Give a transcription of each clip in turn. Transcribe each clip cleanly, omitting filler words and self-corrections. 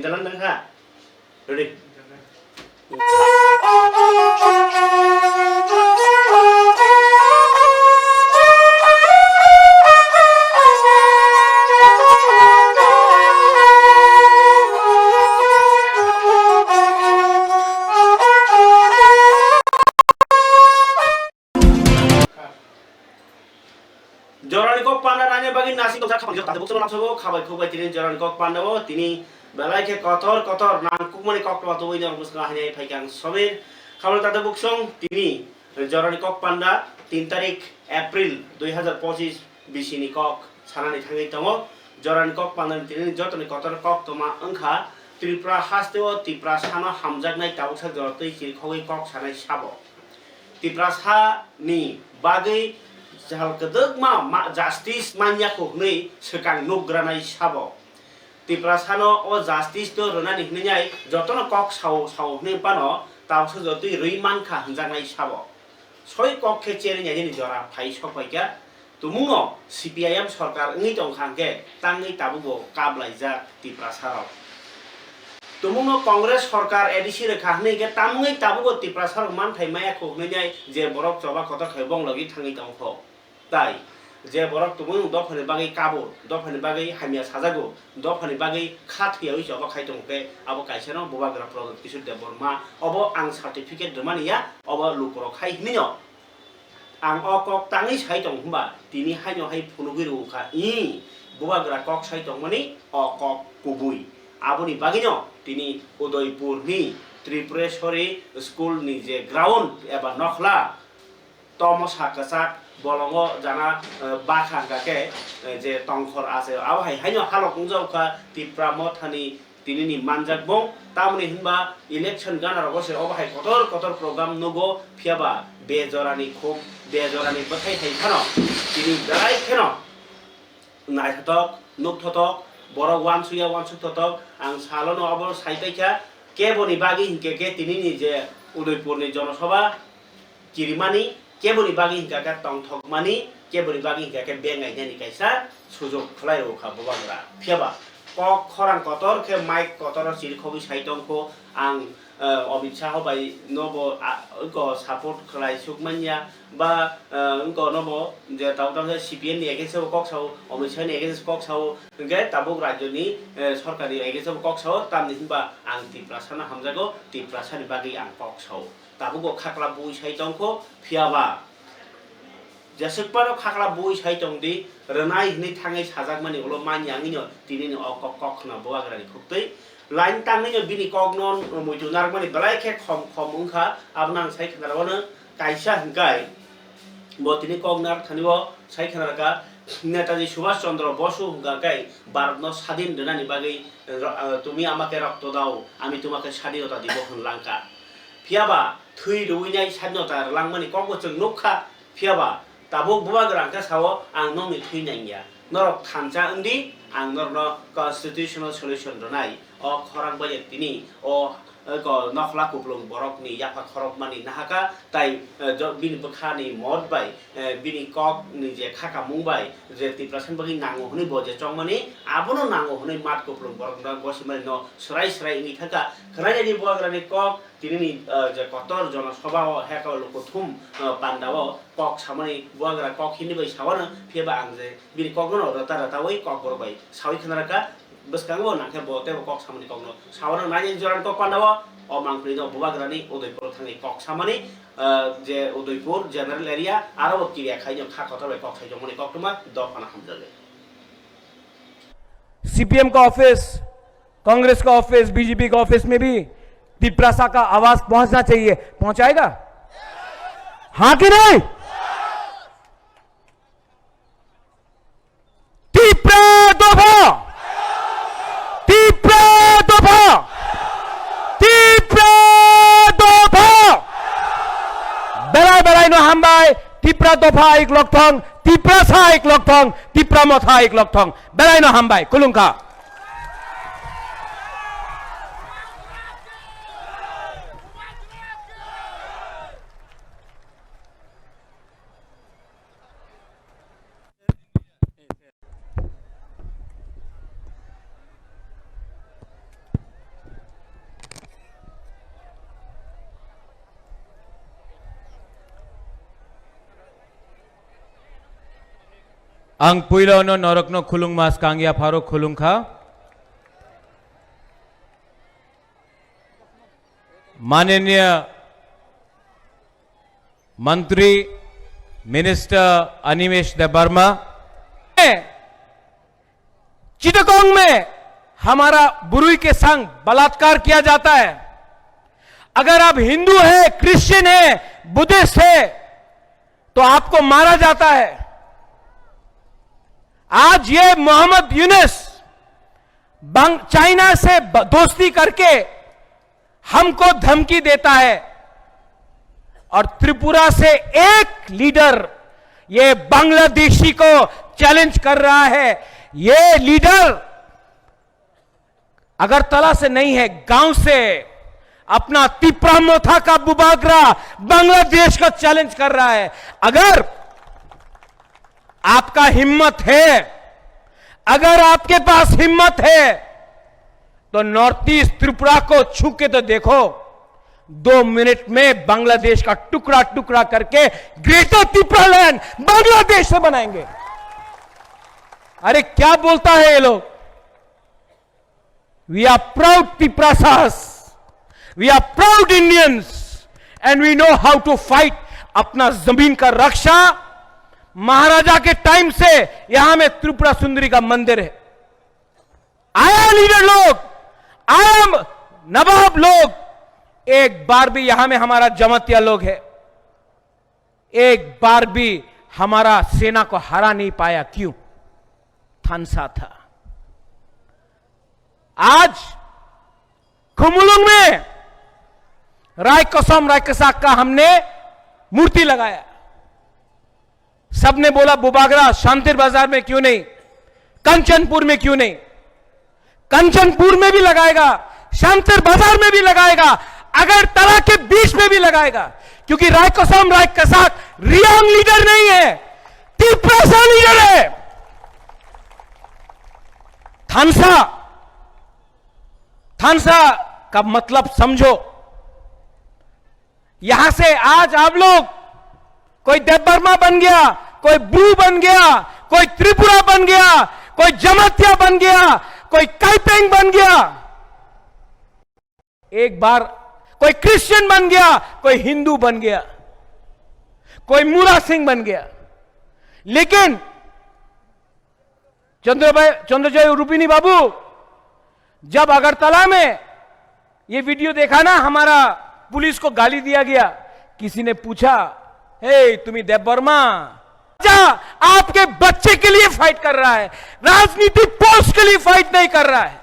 Jalan lang ha. Ready? Jorani kok panda nanya bagi nasi kok kapan jauh tadi bukti langsung kabai kubai tini jorani kok panda wo tini belai ke kotor nangkuk mani kok tuh tuh ini orang musuh hanya paikan sober kabar tadi buksong tini jorani kok panda 3 tarik April 2025 bisini kok sana nih tangi tamo jorani kok panda tini jotoni kotor kok toma engka Tripura hastewo Tripura sana hamzak nai tahu sa joroti kiri koi kok sana sabo Tripura sa ni bagai jahal kedek ma justice manya ko nei sekang nugranai sabo Tripura sano o justice to ronani hninyai jotono kok sao nei pano taw se jotui ruiman kha hjangai sabo soi kok khe cheri nyani jora phai sokpaika tumungo CPIM sarkar ngi tongkhangke tangi tabugo kablaijak Tripura saro tumungo Congress sarkar ADC rekha hni ke tamungi tabugo Tripura saro man thai maya ko hninyai je borok choba kota khaibong logi thangi tongkho তাই যে বরক তুমি দফানি বাগै Cavour দফানি বাগै হামিয়া সাজাগো দফানি বাগै খাথিয়া হইছে of খাইতংকে আবো কাইছেনো ববাগ্রা project কিছু Debbarma of আং certificate দমানিয়া of লুকর খাইনিও আং অকক তাঙি সাইতং হবা তিনি হাইনো হাই ফুনুগিরু খা ববাগ্রা কক সাইতং মানি অকক কুবুই আবনি বাগিনো তিনি উদয়পুরনি ত্রিপুরেশ্বরী স্কুলনি যে গ্রাউন্ড এবা নখলা তমসা কাসাক bolongo jana bakha gake je tongkhor ase awhai haino halok ungjauka Tripura mothani tinini manjak bong tamni hinba election gana rogose awhai kotor program nugo phiaba bejorani khum bejorani bathai thai khano tini darai kheno naithatok nukthatok borok wansuya wansuktatok ang salono abor saitaikha keboni bagi hinke ke tinini je Udaipurni jonasabha kirimani কেবলি বাগি হিংকাকে টংথকমানি কেবলি বাগি হিংকাকে বেঙ্গাইনানি কাইসা সুযোগ খলাই রখা ববাংরা ফিয়াবা cock খরাং কতর খে mic কতর সিরখবি সাইতংখো আং Amit Shah by নব ক support খলাই সুকমানিয়া বা ক নব যে তাও সিপিএম নি এগেন্সে কক সাও অমিত শাহ নি এগেন্সে কক সাও গে তাবুক রাজ্যনি সরকারি এগেন্সে কক সাও তামনি হিংবা আং Tripura sana hamjago Tripura sani bagi ang kok saw tabugo khakla bui saitongko phiaba jasukparo khakla bui saitong di renai hni thangai sajakmani ulo manyangino tinini okok kokna boagrani khuktai line tangni bini koknon mujunar mani balai khe khom ungkha abnang saikhnarabona kaisa hingkai bo tini koknar thanibo saikhnaraka Netaji Subhash Chandra Basu গাই ভারত স্বাধীন দেনানি বাগৈ তুমি আমাকে রক্ত দাও আমি তোমাকে স্বাধীনতা দিব হনলাঙ্কা ফিয়াবা থুই রুইনাই স্বাধীনতা লাংমানি কগচং নখা ফিয়াবা তাবো বুবাগ্রাंखा সাও আং নংনি থুইনাইয়া নরক থানচা উন্দি আং নরন কনস্টিটিউশনাল সলিউশন রনাই অ খরাং বাজে তিনি অ নখলা কুপ্লং বরকনি ইয়াফা খরকমানি নাহাকা তাই বিনি বখানি মদ বাই বিনি cock ni je khaka mungbai je Tripura san bagi nango hni bo je chongmani abono nango hni mat kuplung borok na bosimani no srai ngi thaka khraya ni boagrani kok tinini je kotor jona sabha heka lokothum pandao kok samani boagra kok hini bai sawana pheba ang je bini kok no rata oi kok borbai sawi khnaraka beskango nangke bote kok samani kok no sawana nai joran kok pandao অমাংপ্রিনো বুবাগ্রানি উদয়পুর থাঙ্গি কক সামানি যে Udaipur general area আরো কিরিয়া খাইজং খা কতবে কক খাইজং মনি ককটুমা দফানা হামজালে सीपीएम का ऑफिस कांग्रेस का ऑफिस बीजेपी का ऑफिस में भी Tripura का आवाज पहुंचना चाहिए पहुंचाएगा हाँ कि नहीं Tripura दफा बेलाय नो हामबाय Tripura दफा एक लकथं Tripura सा एक लकथं Tripura मथा एक लकथं बेलाय नो हामबाय खुलुमखा Ang puilo no norok no khulung mas kangya pharo khulung kha. माननीय मंत्री मिनिस्टर अनिमेश देबबर्मा, चिटगोंग में हमारा बुरुई के संग बलात्कार किया जाता है। अगर आप हिंदू है, क्रिश्चियन है, बुद्धिस्ट है तो आपको मारा जाता है। आज ये मोहम्मद यूनुस चाइना से दोस्ती करके हमको धमकी देता है और त्रिपुरा से एक लीडर ये बांग्लादेशी को चैलेंज कर रहा है। ये लीडर अगरतला से नहीं है, गांव से अपना तिप्रा मोथा का बुबागरा बांग्लादेश को चैलेंज कर रहा है। अगर आपका हिम्मत है, अगर आपके पास हिम्मत है तो नॉर्थ ईस्ट त्रिपुरा को छू के तो देखो, 2 मिनट में बांग्लादेश का टुकड़ा टुकड़ा करके ग्रेटर त्रिपुरा लैंड बांग्लादेश से बनाएंगे। अरे क्या बोलता है ये लोग? वी आर प्राउड त्रिपुरासास, we are proud Indians and we know how to fight. अपना जमीन का रक्षा महाराजा के टाइम से यहां में त्रिपुरा सुंदरी का मंदिर है। आया लीडर लोग, आया नवाब लोग, एक बार भी यहां में हमारा जमातिया लोग है, एक बार भी हमारा सेना को हरा नहीं पाया। क्यों? थानसा था। आज खुमुलुंग में रायकसम रायकसाक का हमने मूर्ति लगाया। सबने बोला बुबागरा शांतिर बाजार में क्यों नहीं, कंचनपुर में क्यों नहीं? कंचनपुर में भी लगाएगा, शांतिर बाजार में भी लगाएगा, अगर तला के बीच में भी लगाएगा। क्योंकि रायकसम रायकसाक रियांग लीडर नहीं है, त्रिपुरा लीडर है। थानसा का मतलब समझो। यहां से आज आप लोग, कोई देबबर्मा बन गया, कोई ब्रू बन गया, कोई त्रिपुरा बन गया, कोई जमातिया बन गया, कोई काइपेंग बन गया, एक बार कोई क्रिश्चियन बन गया, कोई हिंदू बन गया, कोई मूरा सिंह बन गया। लेकिन चंद्रजय रूपिनी बाबू, जब अगरतला में ये वीडियो देखा ना, हमारा पुलिस को गाली दिया गया, किसी ने पूछा, हे तुम्ही देबबर्मा, आपके बच्चे के लिए फाइट कर रहा है, राजनीतिक पोस्ट के लिए फाइट नहीं कर रहा है।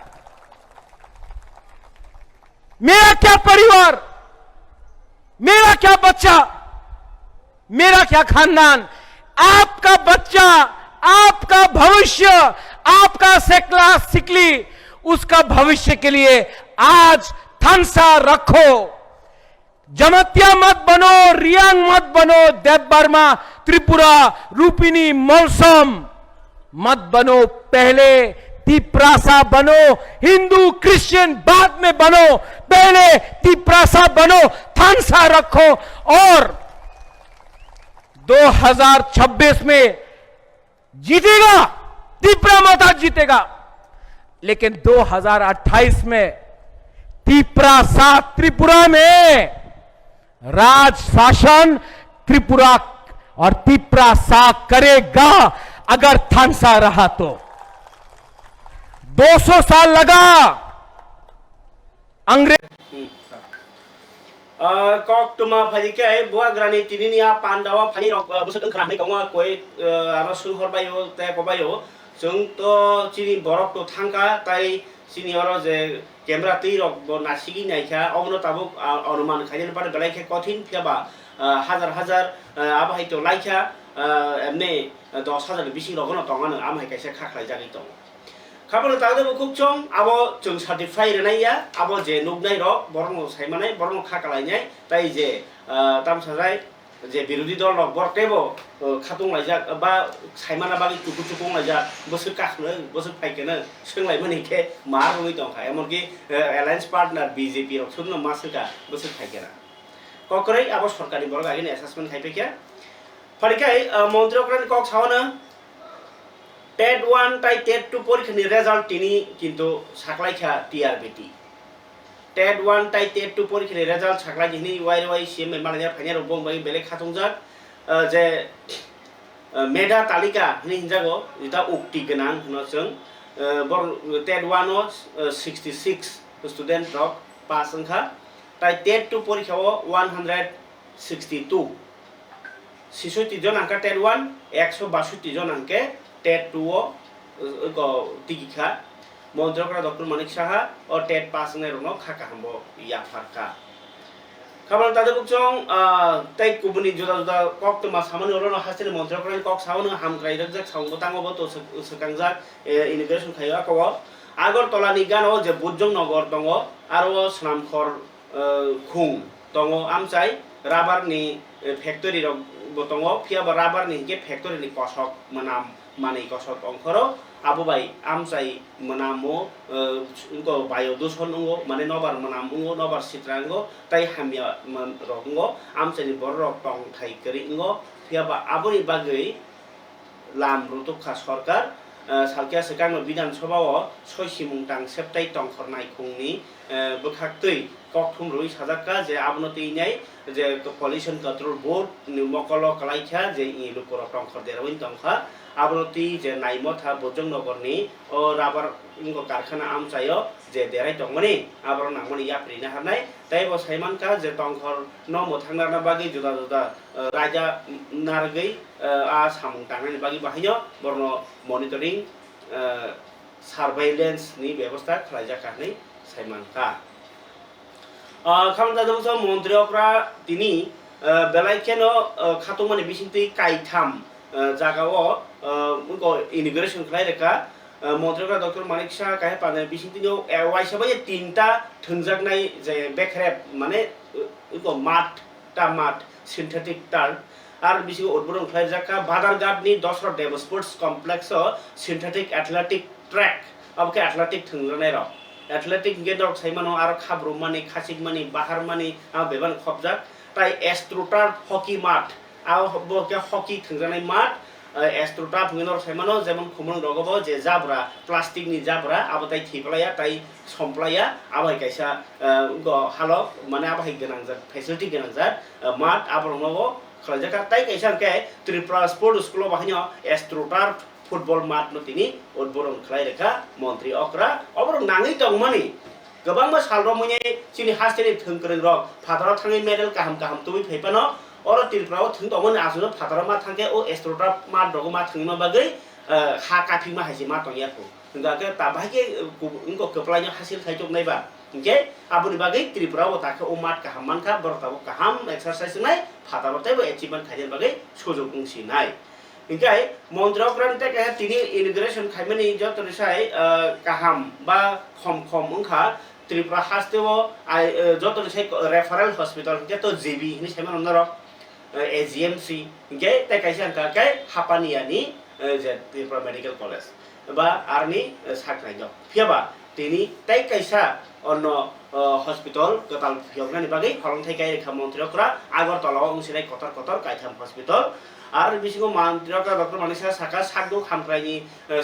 मेरा क्या परिवार, मेरा क्या बच्चा, मेरा क्या खानदान, आपका बच्चा, आपका भविष्य, आपका सेकला सिकली, उसका भविष्य के लिए आज थानसा रखो। जमातिया मत बनो, रियांग मत बनो, देबबर्मा, त्रिपुरा, रूपिनी, मौसम मत बनो। पहले त्रिपुरासा बनो, हिंदू क्रिश्चियन बाद में बनो, पहले त्रिपुरासा बनो, थानसा रखो। और 2026 में जीतेगा त्रिपुरा माता, जीतेगा। लेकिन 2028 में त्रिपुरासा, त्रिपुरा में राज शासन त्रिपुरा और त्रिपुरासा करेगा। अगर थानसा रहा तो 200 साल लगा अंग्रेज kok tuma phali ke buah grani tini ya pandawa phali rok busuk khramai kongwa koi aro suhor bayo te ko bayo jung to chini borok to thangka tai chini aro je camera ti rok bo nasigi naikha omno tabuk anuman khajen par galai khe kothin pheba hajar hajar abahai to laikha emne 10,000 bisi rogono tongano amhai kaisa khaklai jagi tong खाबो तागदे बुकुक चों आबो जों certify रेनाया आबो जे नुगनाय र बरनो साइमानाय बरनो खाकालायनाय ताइ जे तामसाजाय जे बिरोधी दल रक बरतेबो खातुं लायजा बा साइमाना बागि टुकु टुकुं लायजा बसु काखनो बसु फाइकेनो सोंलाय मनिखे मार रङै दंखा एमनकि एलायन्स पार्टनार बीजेपी रक सुनो मासुका बसु फाइकेना ककरै आबो सरकारि बरग आगिन एसेसमेन्ट खाइपेखे फरिकाय मन्त्रीकरण कक सावना টেট 1 তাই টেট 2 পরীক্ষার রেজাল্ট তিনি কিন্তু সাকলাইখা টিআরবিটি টেট 1 তাই টেট 2 পরীক্ষার রেজাল্ট সাকলাই দিনি ওয়াই সিএম মানানিয়া ফাইনাল বংবাই বেলে খাতংজাক যে মেধা তালিকা হিनजागो इता उक्ति गोनां होनो जों टेट 1 आव 66 स्टुडेन्ट रक पास ओंखा ताइ टेट 2 परीक्षायाव 162 66 जन आंका टेट 1 162 जन आंके टेट 2 आव टिकिखा मन्त्रकरा डॉक्टर मानिक साहा और टेट पास होनाय रनो खाका हमबो याफारका खाबार तादे बुकजों ताइ कुबुनि जुदा जुदा कक तमा सामानि अरनो हासिल मन्त्रकरा कक सावनो हामग्राय रजक सावंगो तांगो तो सकांजा इमिग्रेशन खाया कव आगरतलानि गानो जे बुजों नगर दङ आरो सनामखर खुं दङ आमचाइ राबारनि फेक्टरि दङ फियाबा राबारनि के फेक्टरिनि कसक मनाम मानै कसक अंखरो आबुबाई आमचाइ मनामो उनको बायो दुसनंगो माने नबार मनामंगो नबार सित्रांगो ताइ हामिया रंगो आमचाइनि बर रक टं थाइ करिंगो फियाबा आबुनि बागै लाम रुतुखा सरकार सालकिया सेकांनो विधानसभाव सयसिमुंतां सेप्ताइ टंखरनाय खुंनि बोखाक्तै ककथुम रुइ साजाका जे आबनतिनाय जे पल्युशन कंट्रोल बोर्ड निमकल कलाइखा जे इलुकर टंखर देरविन टंखा आबनति जे नाइमथा बोजों नगरनि ओ राबार इंगो कारखाना आमचायो जे देराय दंमनि आबर नांमनि याप्रिना हानाय ताइबो साइमानका जे टंखर न मोथांना बागै जुदा जुदा राजा नारगै आ सामुं तांनानि बागै बाहायनो बरन मनिटरिं सार्वेलेन्स नि व्यवस्था खालायजाखानै साइमानका खामदा दंसो मन्त्रिफ्रा तिनि बेलायखेनो खातुमानि बिसिंति काइथाम जागाव उनको इमिग्रेशन खालायरेखा मन्त्रिफ्रा डॉक्टर मानिक शाह काहे पाने बिसिंतिनो वाइसाबाय तीनटा थंजागनाय जे बेकरेप माने उनको माट सिंथेटिक टार्फ आर बिसिगो उद्बोधन खालायजाका बादारघाटनि दसरा डेव sports complex synthetic athletic track अबके एथलेटिक थंजानाय र एथलेटिक गेदर साइमानो आरो खाब्रुमानि खासिगमानि बाहारमानि आ बेबान खबजाक ताइ एस्ट्रोटार्फ हकी माठ आ बके हकी थंजानाय माठ एस्ट्रोटार्फ गेदर साइमानो जेमन खुमन रगबो जे जाब्रा प्लास्टिक नि जाब्रा आबताइ थिपलाया ताइ समप्लाया आबाय कायसा हालो माने आबाय गोनां जा फेसिलिटी गोनां जा माठ आबरंगो खालायजाका ताइ कायसा के त्रिपुरा स्पोर्ट स्कूल बाहायनो एस्ट्रोटार्फ फुटबल माठ नतिनि उद्बोधन खालायरेखा मन्त्री अक्रा अबर नाङै दंमानि गोबांबा सालरमनि सिनि हास्टेनि थंकरं रक फादाराव थाङै मेडेल काहाम काहाम तुबि फैपानो और त्रिपुराव थं दमन आसुनो फादाराव मा थांके ओ एस्ट्रोटार्फ मा दगो मा थंमा बागै हा काफि मा हाइसे मा तंयाखौ गाके ताबाके उनको कपलायनो हासिल थाइजोब नायबा ओके आबुनि बागै त्रिपुराव ताके ओ माठ काहाम मानका बरताबो काहाम एक्सारसाइज नाय फादाराव ताइबो अचिभमेन्ट थाइजोब बागै सुजुग उंसिनाय इनकाय मन्त्रकरान्ते के तिनि इमिग्रेशन खाइमानि जतनिसाय काहाम बा खम उंखा त्रिपुरा हास्तेव जतनिसाय रेफारेल हॉस्पिटल के तो जेबी नि साइमान नर एजीएमसी के ताइ काइसा का हापानियानि जे त्रिपुरा मेडिकल कॉलेज बा आर्मी साख्राय द फियाबा तिनि ताइ काइसा अन्न हॉस्पिटल गताल फियगनानि बागै हरंथाय गायरेखा मन्त्रिफोरा आगरतलाव उंसिनाय कतर काइथाम हॉस्पिटल आर बिसिगो मन्त्रिफोरा डॉक्टर मानिसा साका सागदो खामफ्रायनि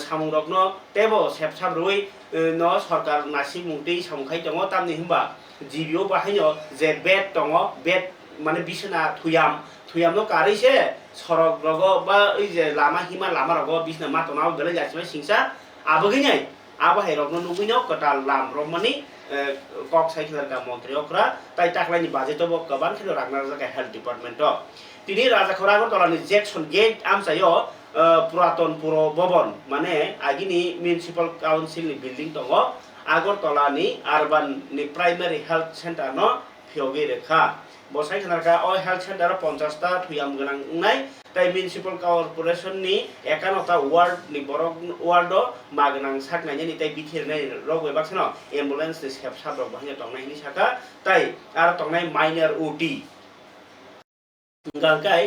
सामुंरकनो तेबो सेबसाब रुइ न सरकार नासि मुंति सामुखाय दङ तामनि हिमबा जिबिओ बाहायनो जे बेड दङ बेड माने बिसना थुयामनो कारिसे सरक रगो बा ओइ जे लामा हिमा लामा रगो बिसना मातनाव गले जासिबाय सिंसा आबगैनाय आबाहाय रगनो नुगैनो कटाल लाम रमनि कक साइकेलका मन्त्रिफोरा ताइ टाक्लायनि बाजेटबो गोबां खेलो रांना जागा हेल्थ डिपार्टमेन्ट तिनि राजाखौ आगरतलानि जैक्सन गेट आमसायो पुरातन पुर भवन माने आगिनि म्युनिसिपल काउन्सिलनि बिल्डिं दङ आगरतलानि अर्बाननि प्राइमारि हेल्थ सेन्टर न फियोगे रेखा बसाय खनारका अ हेल्थ सेन्टर 50 टा थुयाम गोनां नाय ताइ म्युनिसिपल कर्पोरेशननि 51टा वार्डनि बरक वार्ड मागनां साकनायनि ताइ बिथिरनाय रगवे बाक्सनो एम्बुलेन्स सेफ साब्रक बाहायनो दंनायनि साका ताइ आरो दंनाय माइनर ओटी गालकाय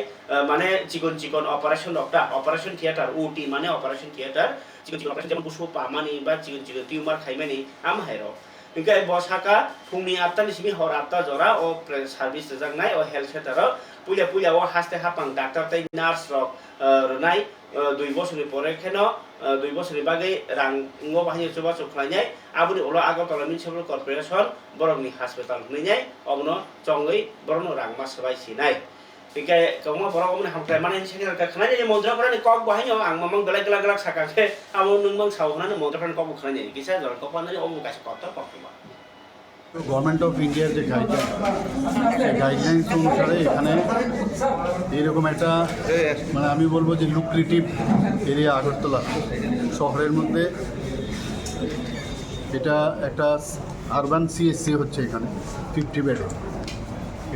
माने chicken operation doctor operation theatre OT माने ऑपरेशन थिएटर चिकन ऑपरेशन जेमन बुसु पामानि बा चिकन ट्यूमर खाइमानि आम हायरो Ingkai bosaka fungni 8 ni simi hor 8 jora o service jangnai o health center puya o haste hapang doctor tai nurse rok ronai 2 বছরনি পরে কেন 2 বছরনি বাগে রাং ngo bahini coba khlainai abuni ulo Agartala municipal corporation borokni hospital hninai obno chongoi borno rang ma sabai sinai ingkai kongma borok obni hamkai mane secretary ka khnai je mondra korani kok bahini ang mamang belak gelak sakake amo nungmang sawhana mondra korani kok khnai kisa jor kok panani obu kas kota kok government of ইন্ডিয়ার যে guideline সেই guidelines অনুসারে এখানে এইরকম একটা মানে আমি বলবো যে লুক্রেটিভ এরিয়া আগরতলা শহরের মধ্যে এটা একটা আরবান সিএসসি হচ্ছে এখানে 50 বেডে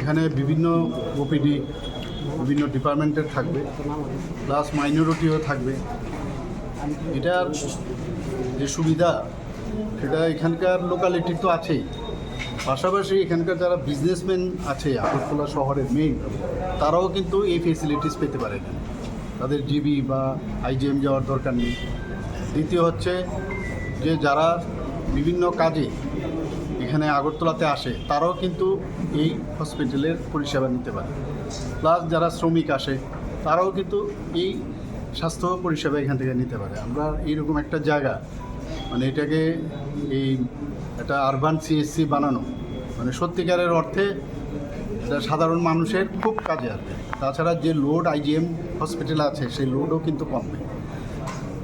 এখানে বিভিন্ন ওপিডি বিভিন্ন ডিপার্টমেন্টের থাকবে প্লাস মাইনরিটিও থাকবে এটার যে সুবিধা সেটা এখানকার লোকালিটি তো আছেই পাশাপাশি এখানকার যারা বিজনেসম্যান আছে আগরতলা শহরের মেইন তারাও কিন্তু এই ফেসিলিটিস পেতে পারে না তাদের জিবি বা আইজিএম যাওয়ার দরকার নেই দ্বিতীয় হচ্ছে যে যারা বিভিন্ন কাজে এখানে আগরতলাতে আসে তারাও কিন্তু এই হসপিটালের পরিষেবা নিতে পারে প্লাস যারা শ্রমিক আসে তারাও কিন্তু এই স্বাস্থ্য পরিষেবা এখান থেকে নিতে পারে আমরা এইরকম একটা জায়গা মানে এটাকে এই একটা আরবান সিএসসি বানানো মানে সত্যিকারের অর্থে এটা সাধারণ মানুষের খুব কাজে আসবে তাছাড়া যে লোড আইজিএম হসপিটাল আছে সেই লোডও কিন্তু কমবে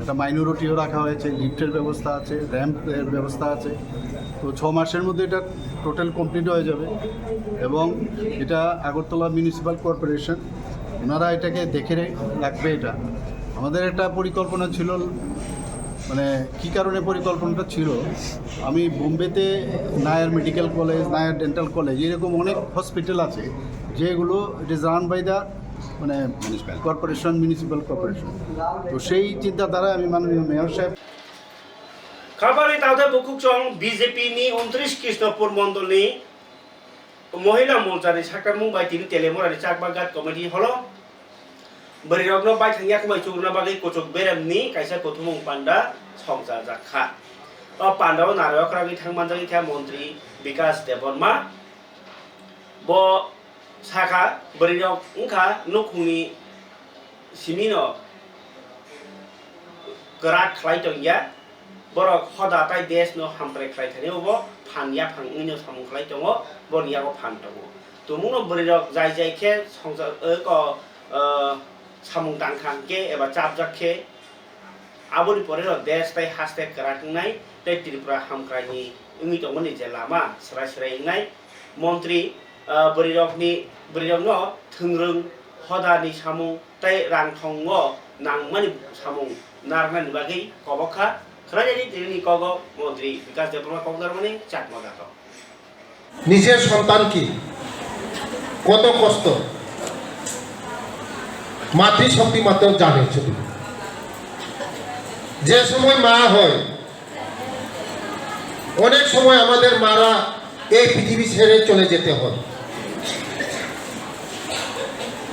একটা মাইনরিটিও রাখা হয়েছে লিফটের ব্যবস্থা আছে র্যাম্পের ব্যবস্থা আছে তো 6 মাসের মধ্যে এটা টোটাল কমপ্লিট হয়ে যাবে এবং এটা আগরতলা মিউনিসিপ্যাল কর্পোরেশন ওনারা এটাকে দেখে রাখবে এটা আমাদের একটা পরিকল্পনা ছিল মানে কী কারণে পরিকল্পনাটা ছিল আমি বোম্বেতে Nair medical college Nair dental college এরকম অনেক হসপিটাল আছে যেগুলো it is run by the মানে মিউনিসিপ্যাল কর্পোরেশন তো সেই চিন্তাধারায় আমি মাননীয় মেয়র সাহেব খাবারই তাদের বুকুচং বিজেপি নি 29 কৃষ্ণপুর মন্ডলনি মহিলা মোর্চানি সাকার মুম্বাই তিনি তেলেমরানি চাকবাগাত কমিটি হলো বরিরগ্ন বাই থাঙ্গিয়া কমাই চুরনা বাগै কচক বেরামনি কাইसा কथुमुं पान्डा সংসা জাখা ও পান্ডাও নারয়করাগি থাংমানজাগি থা মন্ত্রী বিকাশ দেববর্মা ব Sakha বরিরগ উংখা নুখुंनि Cimino গরাত ख्लाइतंगिया borok hoda tai desh no hampre khlai thani obo phania phangni no samung khlai tongo boriya ko phan tongo tumuno borirok jai jai khe songsa ko samung tangkhang ke eba chapjak khe aboni porero desh tai hashtag karatungnai tai tripura hamkrani imi tongmani je lama srai srai ngai মন্ত্রী বরিরকনো থুংরুং হদানি সামুং তাই রাংথংগ নাংমানি সামুং নারনানি বাগै কবখা খরাজানি তিনি কগ মন্ত্রী বিকাশ দেববর্মা কংদারমানি চাকমাগাত নিজের সন্তান কি কত কষ্ট মাতৃশক্তি মাত্র জানে শুধু যে সময় মা হয় অনেক সময় আমাদের মারা এই পৃথিবী ছেড়ে চলে যেতে হয়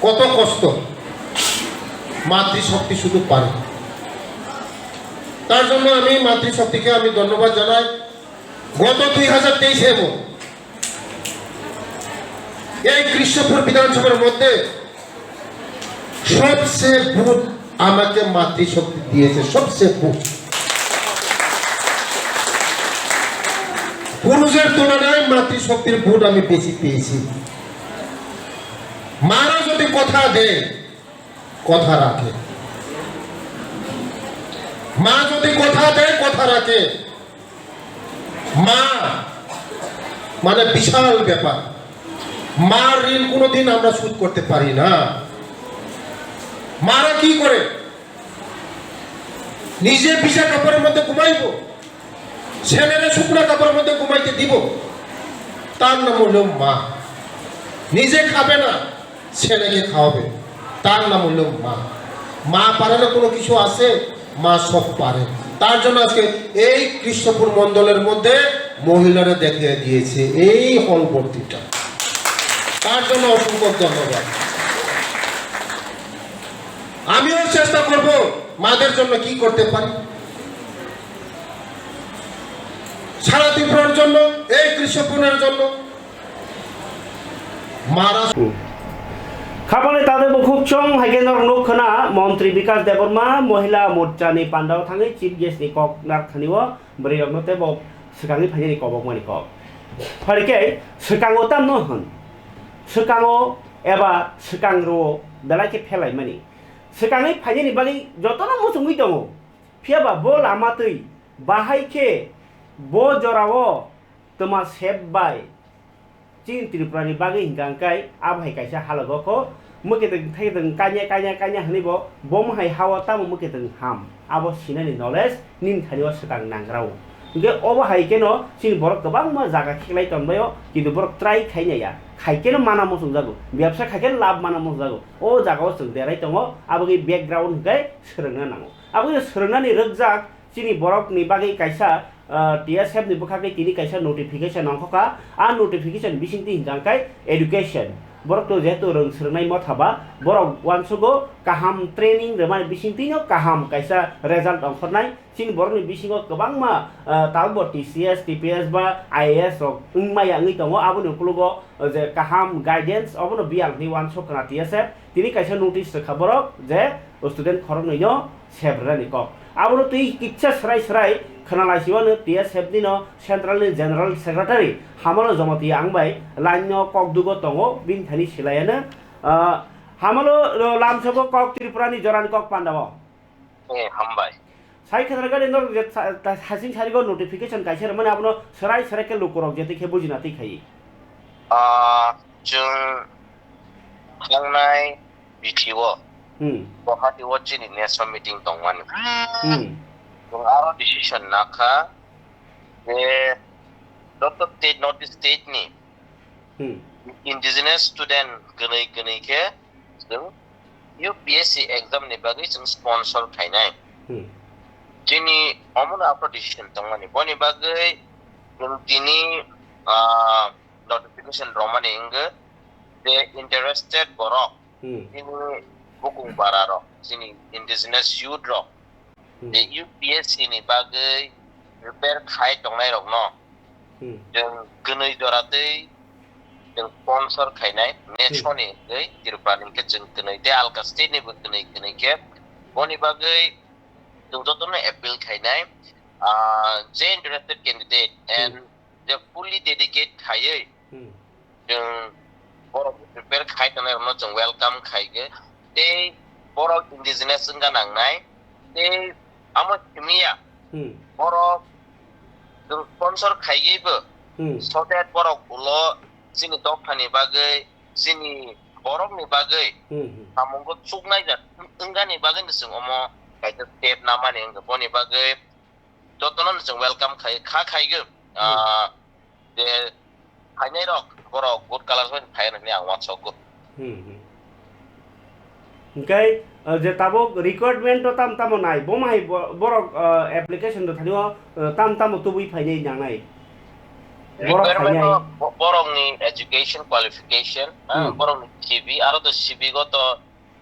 কত কষ্ট মাতৃশক্তি শুধু পারে তার জন্য আমি মাতৃশক্তিকে আমি ধন্যবাদ জানাই গত 2023 এ এই কৃষ্ণপুর বিধানসভার মধ্যে সবচেয়ে ভোট আমাকে মাতৃশক্তি দিয়েছে সবচেয়ে ভোট পুরুষের তুলনায় মাতৃশক্তির ভোট আমি বেশি পেয়েছি মারা যদি কথা দেয় কথা রাখে মা যদি কথা দেয় কথা রাখে মা মানে বিশাল ব্যাপার মার ঋণ কোনোদিন আমরা শোধ করতে পারি না মারা কি করে নিজে ভিজা কাপড়ের মধ্যে ঘুমাইবো ছেলেরা শুকনা কাপড়ের মধ্যে ঘুমাইতে দিব তার নাম হলো মা নিজে খাবে না ছেলেকে খাওয়াবে তার নাম হলো মা মা পারে না কোনো কিছু আছে মা সব পারে তার জন্য আজকে এই কৃষ্ণপুর মণ্ডলের মধ্যে মহিলারা দেখিয়ে দিয়েছে এই হল ভর্তিটা তার জন্য অসংখ্য ধন্যবাদ আমিও চেষ্টা করব মাদের জন্য কি করতে পারি সারা ত্রিপুরার জন্য, এই কৃষকগণের জন্য মারা খাবারে তাদের বুকুকচং হাইগেনর নুখনা মন্ত্রী বিকাশ দেববর্মা মহিলা মোর্চানি পান্ডাও থাङै চিফ गेस्टनि कक नारखानिव ब्रैयावनोते बक सिगांनि फाइनि कबक मानि कक फरिके सिगाङो तामनो होन सिगाङो एबा सिगांरो बेलाके फेलाय मानि सिगाङै फाइनि बागै जतनो मुसुङै दङ फियाबा बो लामातै बाहायके बो जरावो तमा सेबबाय चीन त्रिपुरानि बागै हिंगांकाय आबहाय कायसा हालगखौ मुकेदों थाइदों कान्या हनिबो बमहाय हावा तामो मुकेदों हाम आबो सिनानि नलेज निन थानिवा सिगां नांग्राव गे अबहाय केनो चीन बरक गोबां मा जागा खेलाय तनबायो किन्तु बरक ट्राइ खायनाया खायकेनो माना मोसुं जागो व्यवसा खायकेनो लाब माना मोसुं जागो ओ जागाव जों देराय दङ आबो गे बेकग्राउन्ड गाय सोलोंनो नांगौ आबो सोलोंनानै रगजाक चीनी बरकनि बागै कायसा TSF ni buka kini kaisa notification angkoka a notification bising ti hingkai education borok to jeto rong sernai mo thaba borok wansugo kaham training remai bising ti no kaham kaisa result angkhornai chin borok ni bisingo kobang ma talbo TCS TPS ba IAS rok ungmaya ngi tongo aboni ukulugo je kaham guidance obono biang ni wanso kana TSF tini kaisa notice khaborok je student khorok no sebrani kok abono tui kitcha srai खोनालासिबानो TSF नि no central नि general secretary हामलो जमति आंबाय लाइनो ककदुगो दङो बिन थानि सिलायानो हामलो लामसबो कक त्रिपुरानि जरानि कक पान्दाव ए हामबाय साइ खनरगानि न हासिं सारिगो notification Kaiser माने आपनो सराय के लोकरक जेते के बुजिना तैखायो जों थांनाय बिटिओ गुवाहाटीआव चिनि नेशनल मिटिं दंमोन आरो डिसिसन नाखा जे नर्थ इस्ट स्टेट नि इंडिजिनस स्टूडेंट गनै के जों UPSC एग्जाम नि बागै जों स्पॉन्सर खायनाय जोंनि अमन आपरो डिसिसन दंमानि बनि बागै जों दिनि नोटिफिकेशन रमानि इंगे जे इंटरेस्टेड बरक दिनि बुकुं बारारो जोंनि इंडिजिनस यूथ रो the UPSC ni bagai repair khai tongnai rok no jeng gnei doratei jeng sponsor khainai nation ni gei tirupani ke jeng gnei de alka state ni gnei ke boni bagai jeng jotono appeal khainai je interested candidate and they fully dedicate khaiye jeng borok repair khai tongnai no jeng welcome khaige te borok indigenous nga nangnai te amo kimia borok जों sponsor खायैबो so that borok ulo sini dokthani bagai sini borokni bagai samungo chuknai ja engani bagai जों omo kaita step namani eng boni bagai jotonon जों welcome खायगो J खायनाय रok borok good colors when खायनानै आं WhatsApp ओमफ्राय जे Tabo requirement तो ताम नाय बमाय बरक application तो थानियो ताम तुबुइ फाइनै नांनाय borokni education qualification borokni CV aro to CV go to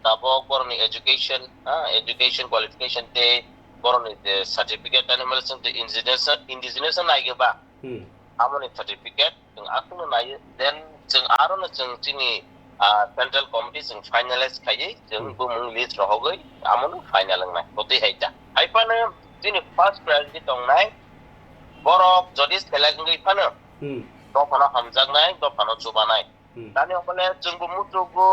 tabo borokni education qualification te borokni certificate animal to indigenous naige ba amoni certificate jeng akunu naye then jeng aro na jeng tini central committee jeng finalize khaye jeng bumung list rohogoi amonu final ngai toti haita haipana tini first priority tongnai borok jodi select ngai pano to phano hamjagnai to phano chubanai tani okole jengbu mutugo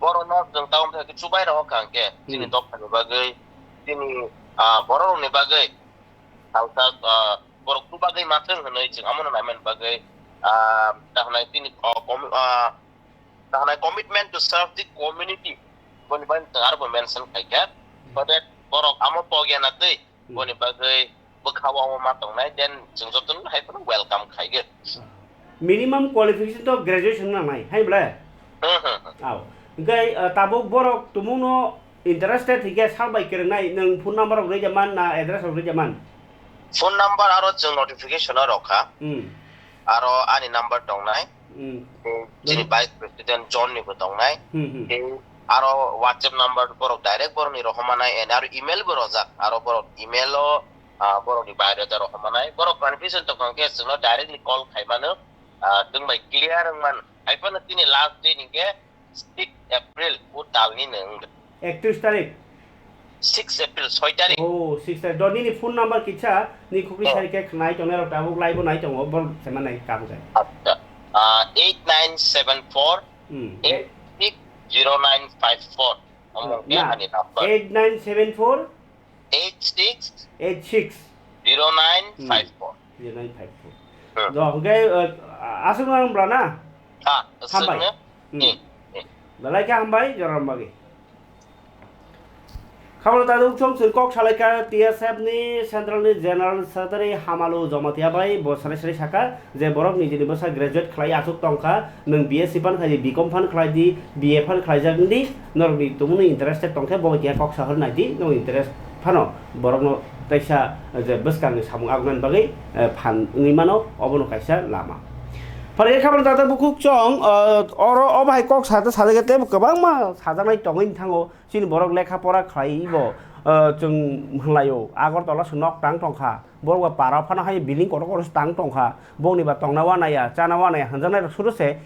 borono jeng taum thake chubai ro kangke tini to phano bagai tini borok ni bagai halta borok tu bagai mateng hanai jeng amonu naimen bagai tahnai tini tahnai commitment to serve the community boni ban arbo mention kaikat so that borok amo pogena tei boni bagai bekhawa ma tongnai then jeng jotun haipun welcome khaige minimum qualification to graduation na nai haibla aw gai tabok borok tumuno interested hige sabai kerenai nang phone number of rejaman na address of rejaman phone number aro jeng notification rokha aro ani number tongnai jini vice president John ni tongnai aro WhatsApp number borok direct borok ni rohmanai and aro email borojak aro borok email borok ni bayar jar homanai borok confusion to kon ke suno directly call khaimano dung mai clear man iphone tini last day ni ke 6 April utal ni nang 31 তারিখ 6 April 6 tarik ও 6 তারিখ দনি নি phone number কিছা নি খুকরি সারিকে নাই টনে র Tabuk লাইব নাই টং বল সেমান নাই কাম যায় 8974 860954 omong ke ani number 8974 86 86 0954 0954 দ হগে আসুন আমরা না Sampai. Balai ka hambai joram bagi. Khabar tadu chom sirkok salaika TSF ni Central ni General Secretary Hamalu Jomatia bai bo sare sare saka je borok ni jini bosa graduate khlai asuk tongkha nung BSc pan khai BCom fan khlai di BA fan khlai jak ni nor ni tumuni interested tongkha bo kia kok sahar nai di no interest phano borok no taisa je beskang ni samung agman bagi phan ngi mano obono kaisa lama. Pada kabar tata buku cong, orang orang kok satu satu kita kebang mah satu lagi congin thango, sini borok lekha pora khai bo, ceng melayu, agar tola sunok tang tongkha, borok wa para pana hai billing korok korok tang tongkha, bong ni ba tong nawa naya, cana nawa naya, hanjang naya suruh se,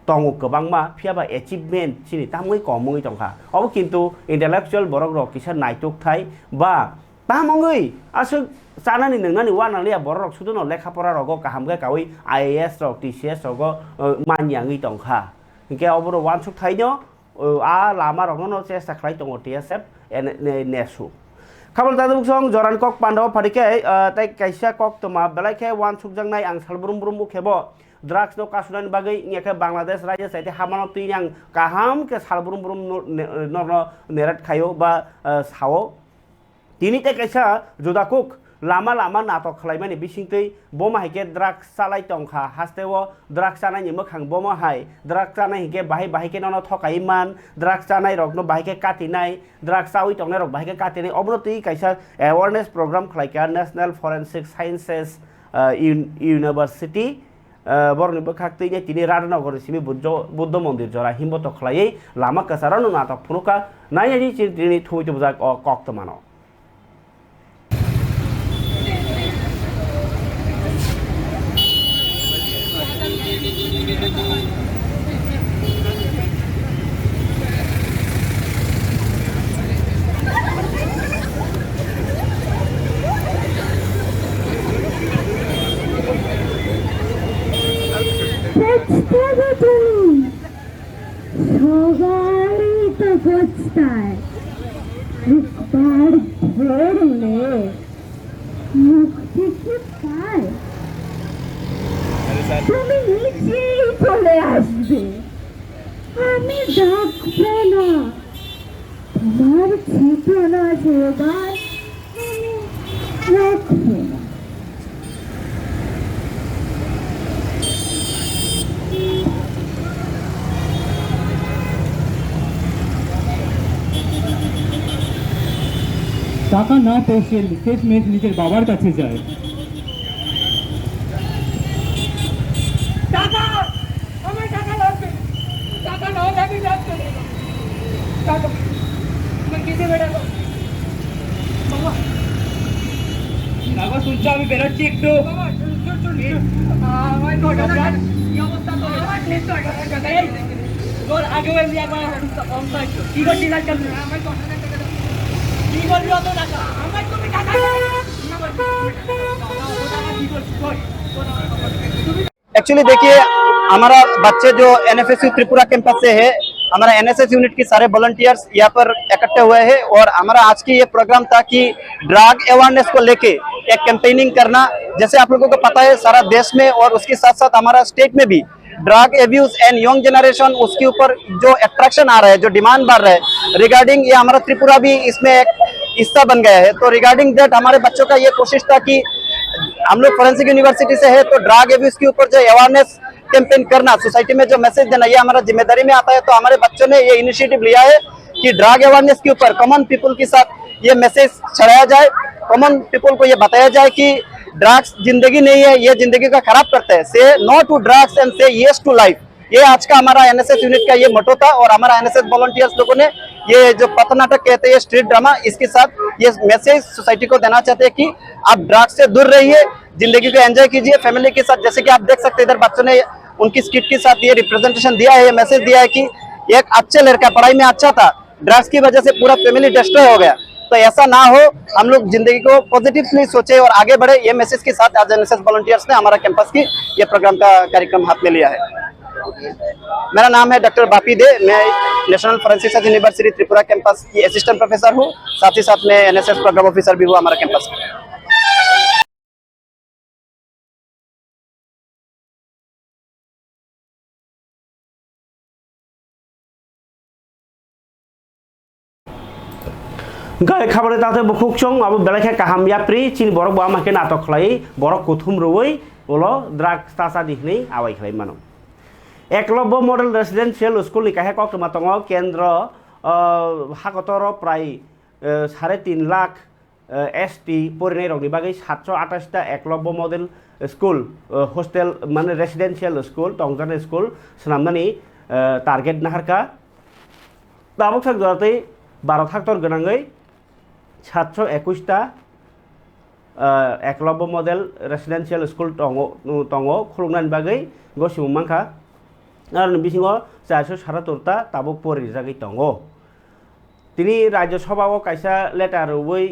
tong kebang mah, pia ba achievement sini tamui komui tongkha, abu kintu intellectual borok rok kisah naituk thai, ba tamongui, asuk sana ni nengani wana liya borok sudu no lekha pora rogo kaham ga kawi IAS rok TCS rogo manyangi tongkha ke oboro wan suk thai no a lama rok no se saklai tongo TSF nesu khabal tadu song joran kok pandaw pharike tai kaisa kok toma belai ke wan suk jang nai ang salbrum brum bu khebo drugs no kasunan bagai ngeke Bangladesh raja saite hamano tinyang kaham ke salbrum brum no nerat khayo ba sawo tini te kaisa jodakuk lama lama natok khlaimani bisingtei boma haike drugs salai tongkha hastewo drugs sanai ni mokhang boma hai drugs sanai hike bahai bahai ke nono thokai man drugs sanai rok no bahai ke katinai drugs sawi tongne rok bahai ke katinai obroti kaisa awareness program khlaika National Forensic Sciences University borni bokhaktei ne tini Radhanagor simi buddha mondir jora himboto khlai lama kasarano natok phunuka nai ni tini thoi tubjak koktomano. সবারই তো পচতায় একবার ধরলে মুখ থেকে পায় তুমি নিচেই চলে আসবে আমি ডাকবো না তোমার চেতনা সেবার আমি রাখবো না টাকা না পেয়ে সে শেষমেশ নিজের বাবার কাছে যায় শুনছো আমি বেরোচ্ছি একটু আগে কি করছিলাম एक्चुअली देखिए हमारा बच्चे जो NFSU त्रिपुरा कैंपस से है हमारा NSS यूनिट के सारे वॉलंटियर्स यहाँ पर इकट्ठे हुए हैं और हमारा आज की ये प्रोग्राम था कि ड्रग अवेयरनेस को लेके एक कैंपेनिंग करना। जैसे आप लोगों को पता है सारा देश में और उसके साथ साथ हमारा स्टेट में भी drug abuse and young generation उसके ऊपर जो अट्रैक्शन आ रहा है जो डिमांड बढ़ रहा है रिगार्डिंग ये हमारा त्रिपुरा भी इसमें एक हिस्सा बन गया है। तो रिगार्डिंग दैट हमारे बच्चों का ये कोशिश था कि हम लोग फॉरेंसिक यूनिवर्सिटी से है तो ड्रग एब्यूज के ऊपर जो अवेयरनेस कैंपेन करना सोसाइटी में जो मैसेज देना ये हमारा जिम्मेदारी में आता है। तो हमारे बच्चों ने ये इनिशिएटिव लिया है कि ड्रग अवेयरनेस के ऊपर कॉमन पीपल के साथ ये मैसेज छड़ाया जाए कॉमन पीपल को ये बताया जाए कि ड्रग्स जिंदगी नहीं है ये जिंदगी का खराब करता है। से नो टू ड्रग्स एंड से येस टू लाइफ ये आज का हमारा NSS यूनिट का ये मोटो था और हमारा NSS वॉलंटियर्स लोगों ने ये जो पथ नाटक कहते हैं स्ट्रीट ड्रामा इसके साथ ये मैसेज सोसाइटी को देना चाहते हैं कि आप ड्रग्स से दूर रहिए, जिंदगी को एंजॉय कीजिए फैमिली के साथ। जैसे कि आप देख सकते हैं इधर बच्चों ने उनकी स्किट के साथ ये रिप्रेजेंटेशन दिया है, ये मैसेज दिया है कि एक अच्छे लड़का पढ़ाई में अच्छा था, ड्रग्स की वजह से पूरा फैमिली डिस्ट्रॉय हो गया। तो ऐसा ना हो, हम लोग जिंदगी को पॉजिटिवली सोचे और आगे बढ़े। ये मैसेज के साथ आज एनएसएस वॉलंटियर्स ने हमारा कैंपस की ये प्रोग्राम का कार्यक्रम हाथ में लिया है। मेरा नाम है डॉक्टर बापी दे, मैं national forensic science university Tripura campus की असिस्टेंट प्रोफेसर हूँ, साथ ही साथ में एनएसएस प्रोग्राम ऑफिसर भी हूँ हमारा कैंपस का। गाय खाबारे ताते बुखुक चंग अब बेलाखे काहाम याप्रि चिन बरक बा माके नाटक खलाई बरक कुथुम रुवै ओलो ड्राग्स तासा दिखनै आवाय खलाई मानो एकलब्य मॉडल रेसिडेंशियल स्कूल नि काहे कक्टमा तंग केंद्र हाकतर प्राय 3.5 लाख एसटी परिनाय रगनि बागै 728 टा एकलब्य मॉडल स्कूल हॉस्टेल माने रेसिडेंशियल स्कूल तंगजाने स्कूल सनामनानि टारगेट नाहारका दाबक थाक जरातै 12 थाक्टर गोनाङै 721 टा एकलब्य मॉडल रेसिडेंशियल स्कूल तंग खुलुमनानि बागै गसिमु मांखा आरो बिसिङाव 477 टा ताबुक परिजागै तंग तिनि राज्य सभायाव कायसा लेटार वै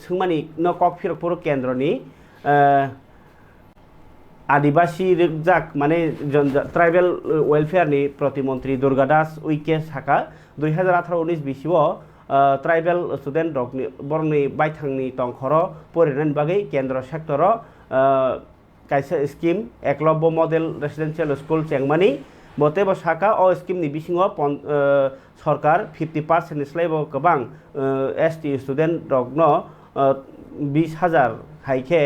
सोंमानि न कक फिरकपुर केन्द्रनि आदिवासी रिगजाक माने ट्राइबल वेलफेयरनि प्रतिमंत्री दुर्गा दास उइके साका 2018-19 बिसिङाव ट्राइबल स्टूडेंट रकनि बरनि बायथांनि तंखर परिनायनि बागै केंद्र सेक्टर कायसा scheme Eklavya model residential school चेंगमानि मते बसाका अ स्कीम नि बिसिङाव सरकार 50% निस्लायबो गोबां एसटी स्टूडेंट रकनो 20,000 हाइके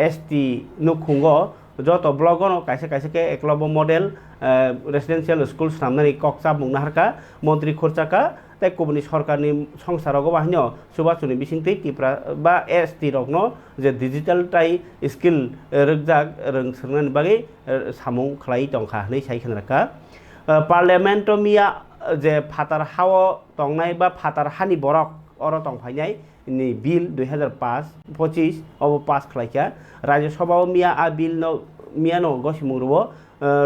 एसटी नुखुंगो जत ब्लगनो कायसा कायसा के एकलब्य मॉडल रेसिडेंशियल स्कूल सामनानि कक्सा मुंगनाहारका मंत्री खरचाका ताई कुबनि सरकारनि संसाराव बाहायनो सुबासुनि बिसिंतै टिप्रा बा एसटी रकनो जे डिजिटल टाइ स्किल रोगजाक रोंसोरनानि बागै सामुं खलाई दंखा नै साइखनराका पार्लियामेंट मिया जे फातार हाव तंनाय बा फातार हानि बरक अर तंफायनाय नि बिल 2025 अब पास खलाइका राज्य सभा मिया आ बिल न मिया न गसिमुरबो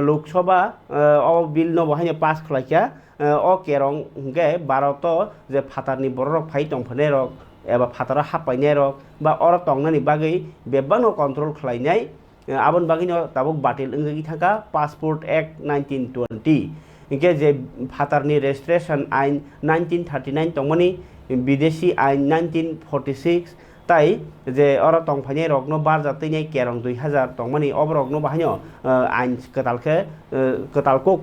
लोकसभा अब बिल न बहायनो पास खलाइका अ केरं गे भारत जे फातारनि बरक फाइ तंफानाय रक एबा फातार हापायनाय रक बा अर तंनानि बागै बेबानो कंट्रोल खलायनाय आबन बागैनो ताबुक बातिल इंगि थाका पासपोर्ट एक्ट 1920 इनके जे फातारनि रेजिस्ट्रेशन आइन 1939 तंमनि विदेशी आइन 1946 ताई जे अर तंफायनाय रकनो बार जातैनाय केरं 2000 तंमनि अब रकनो बाहायनो आइन कतालखे कतालको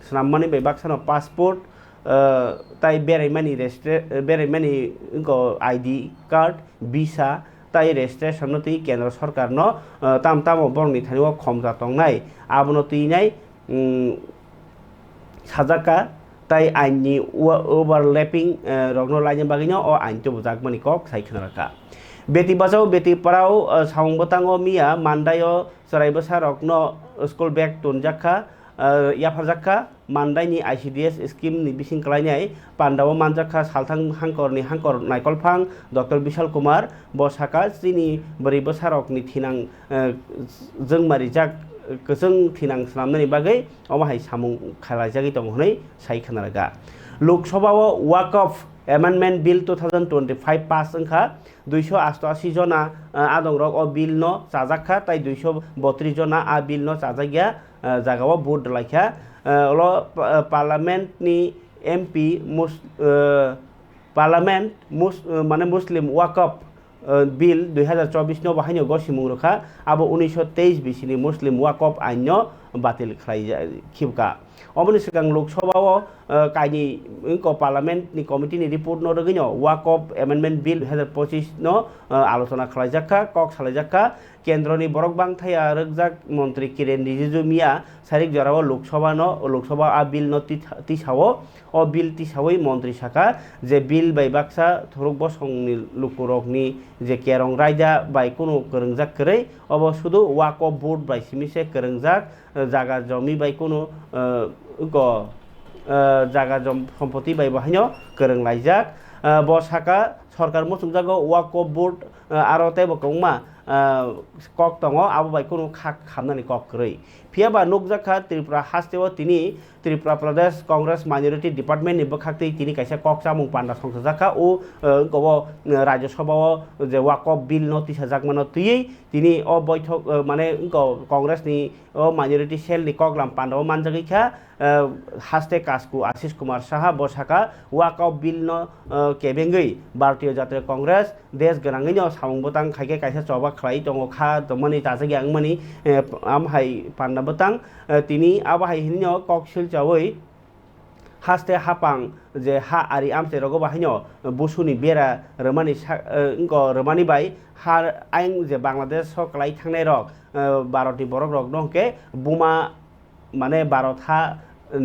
सनाममानि बेबाक्सानो पासपोर्ट ताई बेरायमानि बेरायमानि इनको आईडी कार्ड वीसा ताई रेजिस्ट्रेशन ती केंद्र सरकार न ताम ताम बरनि थानिव खम जातंनाय आबनो तीनाय साजाका ताई आइननि ओभारलैपिंग रगनो लाइन बागैनो अ आइन तो बुजाकमानि कक साइखनराका बेटी बचाओ बेटी पढ़ाओ सावंगबतांगो मिया मानदायो सरायबसा रगनो स्कूल बैग तुनजाखा याफारजाखा मानदायनि आईसीडीएस स्कीम नि बिसिं कलायनाय पांडाव मानजाखा सालथां हांकरनि हांकर नायकलफां डॉक्टर विशाल कुमार बसाका सिनि बोरै बोसारकनि थिनां जोंमारि जाक गोजों थिनां सनामनानि बागै अमाहाय सामुं खालायजागै दं हनै साइखनारगा लोकसभायाव वाकफ एमेंडमेंट बिल 2025 पास अंखा 288 जना आदंरक अ बिल न चाजाखा ताई 232 जना आ बिल न चाजागिया जागाव भोट लाइखा अलो पार्लियामेंट नि एमपी पार्लियामेंट माने मुस्लिम वाकफ बिल 2024 न बाहायनो गसिमुं रखा अब 1923 बिसिनि मुस्लिम वाकफ आइन न बातिल खालाय खिबका अबनि सिगां लोकसभायाव कायनि इनको पार्लियामेंट नि कमिटि नि रिपोर्ट न रगैनो वाकफ एमेंडमेंट बिल 2025 न आलोचना खालायजाखा कक सालायजाखा केंद्रनि बरक बांथाया रगजाक मंत्री किरेन रिजिजु मिया सारिक जराव लोकसभा आ बिल न तिसावो अ बिल तिसावै मंत्री साका जे बिल बाय बाक्सा थरक बसंनि लुकुरकनि जे केरं रायदा बाय कोनो करंजाक करै अब सुदु वाकफ बोर्ड बाय सिमिसे करंजाक जागा जमी बाय कोनो जागा जम सम्पत्ति बाय बाहायनो करं लायजाक बसाका सरकार मसुंजागो वाकफ board aro tebo kongma kok tongo abo bai kuno khak khamnani kok krei phiaba nukjakha Tripura hasteo tini Tripura Pradesh Congress Minority Department ni bkhakti tini kaisa kok chamung panda songjakha o gobo Rajya Sabha je Wakaf bill notice jakmano tui tini o boithok mane Congress ni o minority cell ni koklam panda o manjagikha haste kasku Ashish Kumar Saha bosaka Wakaf bill no kebengei Bharatiya Jatiya Congress desh ganangei no samung botang khaike kaisa choba khlai tongo kha tomani tajagi angmani amhai panda botang tini abahai hinno koksil chawai haste hapang je ha ari amte rogo bahino busuni bera romani romani bai har aing je Bangladesh hoklai thangnai rok 12 borok rok noke buma mane 12 ha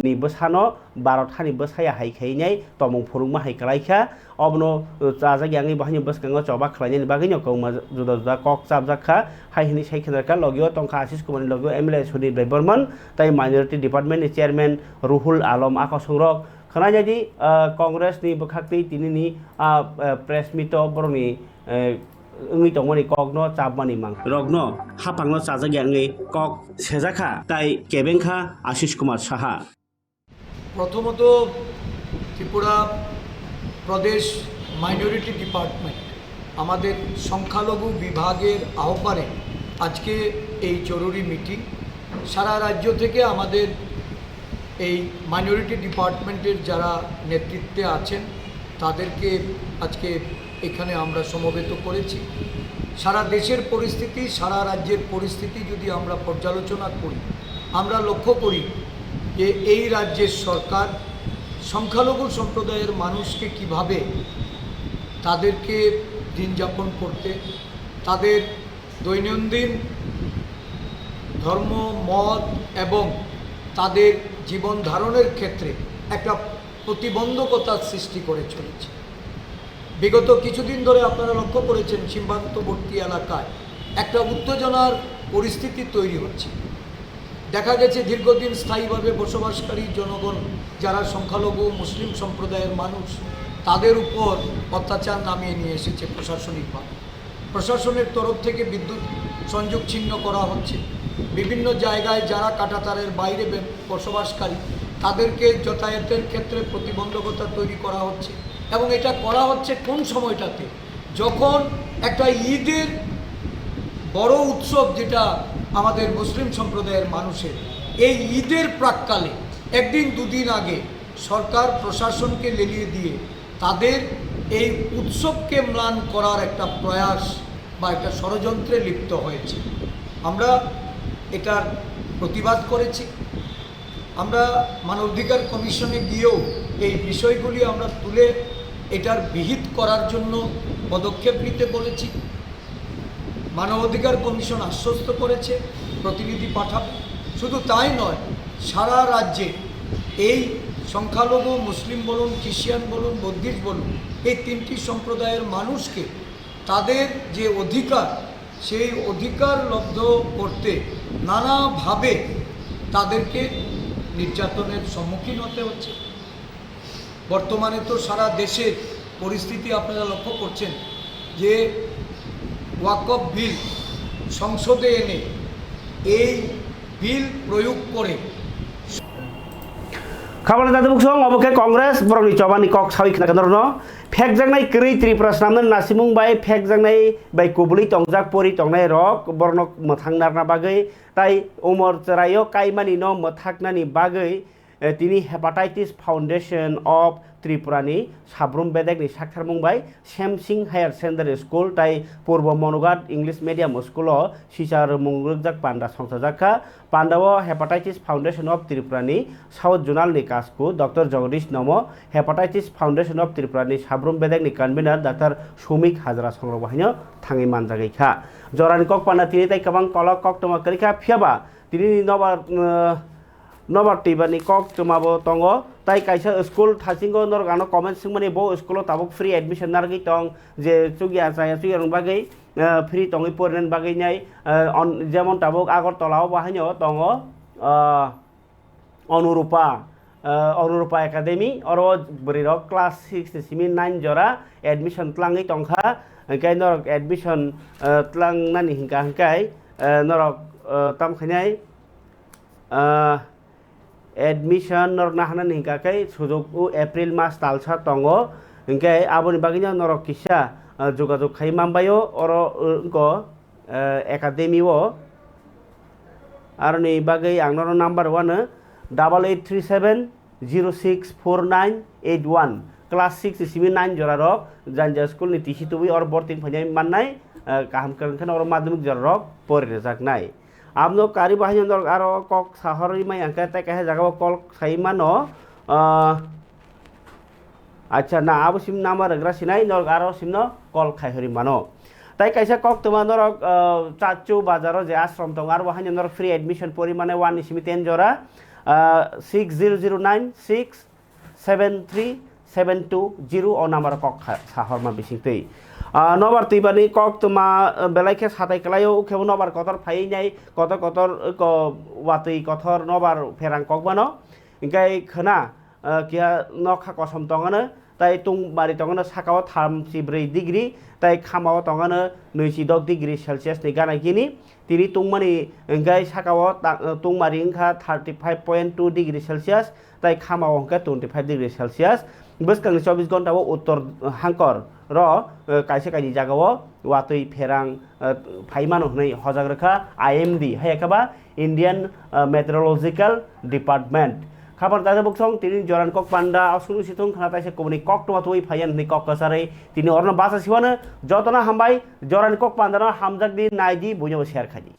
ni bosano 12 ha ni bosaya haikhainai tomung phurungma haikalaikha obno chajagi angi bahino boskango choba khlaini bagino kongma juda juda kok chapjakha haihini saikhanarka logio tongkha Ashish Kumar logio MLA Sudhir Rai Burman tai minority department ni chairman Ruhul Alam Akosongrok khana jadi Congress ni bkhakti tini ni press meet boroni ngi tongoni kok no chapmani mang rogno hapangno chajagi angi kok sejakha tai kebengkha Ashish Kumar Saha প্রথমত ত্রিপুরা প্রদেশ minority department আমাদের সংখ্যালঘু বিভাগের আহ্বানে আজকে এই জরুরি meeting সারা রাজ্য থেকে আমাদের এই মাইনরিটি ডিপার্টমেন্টের যারা নেতৃত্বে আছেন তাদেরকে আজকে এখানে আমরা সমবেত করেছি সারা দেশের পরিস্থিতি সারা রাজ্যের পরিস্থিতি যদি আমরা পর্যালোচনা করি আমরা লক্ষ্য করি যে এই রাজ্যের সরকার সংখ্যালঘু সম্প্রদায়ের মানুষকে কিভাবে তাদেরকে দিন যাপন করতে তাদের দৈনন্দিন ধর্ম মত এবং তাদের জীবন ধারণের ক্ষেত্রে একটা প্রতিবন্ধকতার সৃষ্টি করে চলেছে বিগত কিছুদিন ধরে আপনারা লক্ষ্য করেছেন সীমান্তবর্তী এলাকায় একটা উত্তেজনার পরিস্থিতি তৈরি হচ্ছে দেখা গেছে দীর্ঘদিন স্থায়ীভাবে বসবাসকারী জনগণ যারা সংখ্যালঘু মুসলিম সম্প্রদায়ের মানুষ তাদের উপর অত্যাচার নামিয়ে নিয়ে এসেছে প্রশাসনিকভাবে প্রশাসনের তরফ থেকে বিদ্যুৎ সংযোগ ছিন্ন করা হচ্ছে বিভিন্ন জায়গায় যারা কাঁটাতারের বাইরে বসবাসকারী তাদেরকে যাতায়াতের ক্ষেত্রে প্রতিবন্ধকতা তৈরি করা হচ্ছে এবং এটা করা হচ্ছে কোন সময়টাতে যখন একটা ঈদের বড় উৎসব যেটা আমাদের মুসলিম সম্প্রদায়ের মানুষের এই ঈদের প্রাক্কালে একদিন দুদিন আগে সরকার প্রশাসনকে লেলিয়ে দিয়ে তাদের এই উৎসবকে ম্লান করার একটা প্রয়াস বা একটা ষড়যন্ত্রে লিপ্ত হয়েছে আমরা এটার প্রতিবাদ করেছি আমরা মানবাধিকার কমিশনে গিয়েও এই বিষয়গুলি আমরা তুলে এটার বিহিত করার জন্য পদক্ষেপ নিতে বলেছি মানবাধিকার কমিশন আশ্বস্ত করেছে প্রতিনিধি পাঠাবে শুধু তাই নয় সারা রাজ্যে এই সংখ্যালঘু মুসলিম বলুন খ্রিস্টান বলুন বৌদ্ধিস্ট বলুন এই তিনটি সম্প্রদায়ের মানুষকে তাদের যে অধিকার সেই অধিকার লব্ধ করতে নানাভাবে তাদেরকে নির্যাতনের সম্মুখীন হতে হচ্ছে বর্তমানে তো সারা দেশের পরিস্থিতি আপনারা লক্ষ্য করছেন যে ওয়াকফ বিল সংসদে এনে এই বিল প্রয়োগ করে খাবার দাদা বুকসং অবকে কংগ্রেস বরংনি চবানি কক সাউই খানাকানরনো ফেক জাংনাই করি ত্রিপুরা সামনে নাসিমুং বাই ফেক জাংনাই বাই কুবলি টংজাক পরি টংনাই রক বর্ণ মথাংনারনা বাগৈ তাই উমর চরাইও কাইমানি ন মথাকনানি বাগৈ তিনি হেপাটাইটিস ফাউন্ডেশন অফ ত্রিপুরানি সাব্রুম বেদেকনি সাক্ষারমুং বাই শ্যামসিং হায়ার সেকেন্ডারি স্কুল তাই Purba Manughat English medium school সিসার মুংরুকজাক পান্ডা সংসাজাখা পান্ডাও হেপাটাইটিস ফাউন্ডেশন অফ ত্রিপুরানি সাউথ জোনালনি কাসকু ডক্টর জগদীশ নম হেপাটাইটিস ফাউন্ডেশন অফ ত্রিপুরানি সাব্রুম বেদেকনি কনভেনার ডাক্তার সুমিক হাজরা সংগ্রবাহিনী থাঙি মানজাগৈখা জরানি কক পান্ডা তিনি তাই কবাং কলক কক টমা করিখা ফিয়াবা তিনি নবার টিবানি কক টমাবো তঙ্গ তাই কাইসা স্কুল থাসিঙ্গো নরগানো কমেন্ট সিংমানি বো স্কুলো তাবুক ফ্রি এডমিশন নারগি টং যে চুগিয়া চায়া চুগিয়া বাগৈ ফ্রি টঙি পড়েন বাগৈ নাই যেমন তাবুক আগরতলাও বাহাইনো টঙ অনুরূপা একাডেমি অর বরির ক্লাস 6 সিমি 9 জরা এডমিশন ত্লাঙি টংখা hingkai norok admission tlang nani hingka hingkai norok tam khainai admission norok nahana hingka kai sujok u April mas talsa tongo hingkai aboni bagino norok kisa jogajog khai mambayo oro ko academy o aroni bagai ang noro number 1 8837064981 class 6 simi 9 jora rok janja school ni tisi tubi or borting phanyai mannai kaham kan or madhyamik jora rok porine jaknai amno kari bahani ndor aro kok sahori mai angka ta kahe jagao kol saimano acha na abo sim number agra sinai nor aro simno kol khaihori mano tai kaisa kok tuma norok chachu bazaro je ashram tong ar bahani nor free admission porimane 1 simi 10 jora 6009673720 o number kok sahorma bisingtei nobar tibani kok tuma belaike satai kalayo khebo nobar kotor phai nai kotor ko watui kotor nobar ferang kok bano ingkai khana kia nokha kosom tongana tai tung bari tongana sakao 34 degree tai khamao tongana 26 degree celsius ni gana gini tini tungmani ingkai sakao tungmari ingkha 35.2 degree celsius tai khamao ingkha 25 degree celsius beskang 24 ঘন্টা উত্তর হাঙ্কর র কাইসে কাইনি জাগাও ওয়াতই ফেরাং ফাইমানো হই হজাগ রেখা IMD হাইকাবা Indian meteorological department খাবার দাদা বুকসং তিনি জরান cock পান্ডা আসুনু সিথং খানা তাইসে কমনি cock টমাতই ফাইয়ান ni cock কাসারে তিনি অরন বাসা সিওয়ানো যতনা হামবাই জরান কক পান্ডা হামজাক দি নাইদি বুঝো শেয়ার খাজি